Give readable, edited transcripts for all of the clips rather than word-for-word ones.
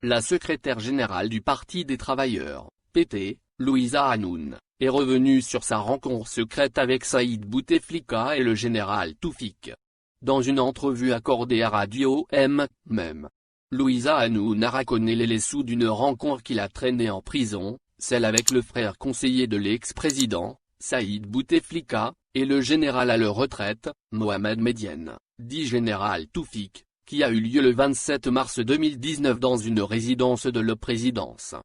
La secrétaire générale du Parti des travailleurs, PT, Louisa Hanoun, est revenue sur sa rencontre secrète avec Saïd Bouteflika et le général Toufik. Dans une entrevue accordée à Radio M, Louisa Hanoun a raconté les sous d'une rencontre qu'il a traînée en prison, celle avec le frère conseiller de l'ex-président, Saïd Bouteflika, et le général à la retraite, Mohamed Medienne, dit général Toufik, qui a eu lieu le 27 mars 2019 dans une résidence de la présidence.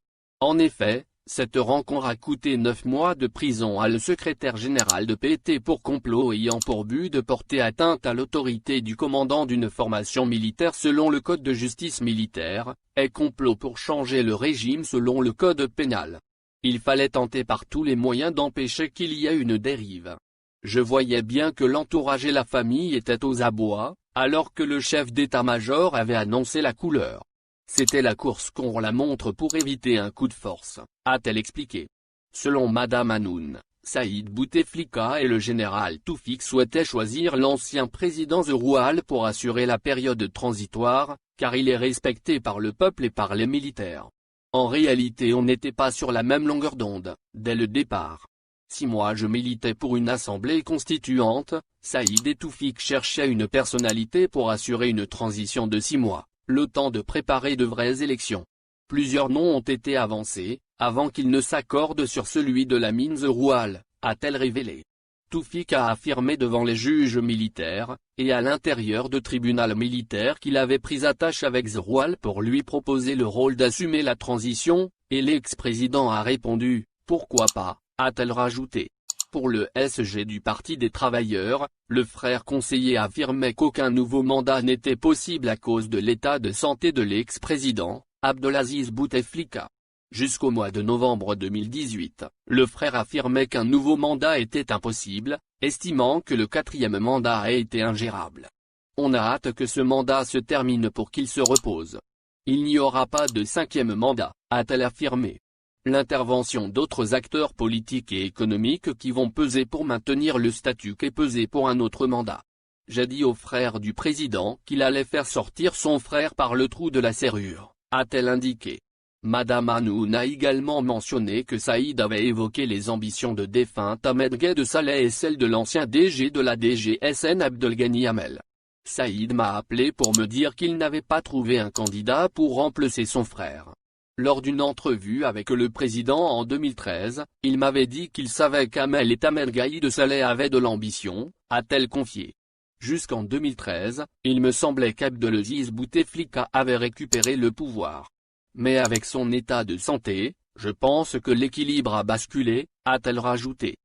En effet, cette rencontre a coûté 9 mois de prison à le secrétaire général de PT pour complot ayant pour but de porter atteinte à l'autorité du commandant d'une formation militaire selon le code de justice militaire, et complot pour changer le régime selon le code pénal. Il fallait tenter par tous les moyens d'empêcher qu'il y ait une dérive. Je voyais bien que l'entourage et la famille étaient aux abois, alors que le chef d'état-major avait annoncé la couleur. C'était la course contre la montre pour éviter un coup de force, a-t-elle expliqué. Selon Madame Hanoun, Saïd Bouteflika et le général Toufik souhaitaient choisir l'ancien président Zroual pour assurer la période transitoire, car il est respecté par le peuple et par les militaires. En réalité on n'était pas sur la même longueur d'onde, dès le départ. 6 mois je militais pour une assemblée constituante, Saïd et Toufik cherchaient une personnalité pour assurer une transition de 6 mois, le temps de préparer de vraies élections. Plusieurs noms ont été avancés, avant qu'ils ne s'accordent sur celui de la mine Zroual, a-t-elle révélé. Toufik a affirmé devant les juges militaires, et à l'intérieur de tribunal militaire qu'il avait pris attache avec Zroual pour lui proposer le rôle d'assumer la transition, et l'ex-président a répondu, pourquoi pas, a-t-elle rajouté. Pour le SG du Parti des travailleurs, le frère conseiller affirmait qu'aucun nouveau mandat n'était possible à cause de l'état de santé de l'ex-président, Abdelaziz Bouteflika. Jusqu'au mois de novembre 2018, le frère affirmait qu'un nouveau mandat était impossible, estimant que le 4e mandat a été ingérable. On a hâte que ce mandat se termine pour qu'il se repose. Il n'y aura pas de 5e mandat, a-t-elle affirmé. L'intervention d'autres acteurs politiques et économiques qui vont peser pour maintenir le statut qu'est peser pour un autre mandat. J'ai dit au frère du président qu'il allait faire sortir son frère par le trou de la serrure, a-t-elle indiqué. Madame Hanoun a également mentionné que Saïd avait évoqué les ambitions de défunt Ahmed Gaïd Saleh et celles de l'ancien DG de la DGSN Abdelghani Hamel. Saïd m'a appelé pour me dire qu'il n'avait pas trouvé un candidat pour remplacer son frère. Lors d'une entrevue avec le président en 2013, il m'avait dit qu'il savait qu'Hamel et Ahmed Gaïd Saleh avaient de l'ambition, a-t-elle confié. Jusqu'en 2013, il me semblait qu'Abdelaziz Bouteflika avait récupéré le pouvoir. Mais avec son état de santé, je pense que l'équilibre a basculé, a-t-elle rajouté.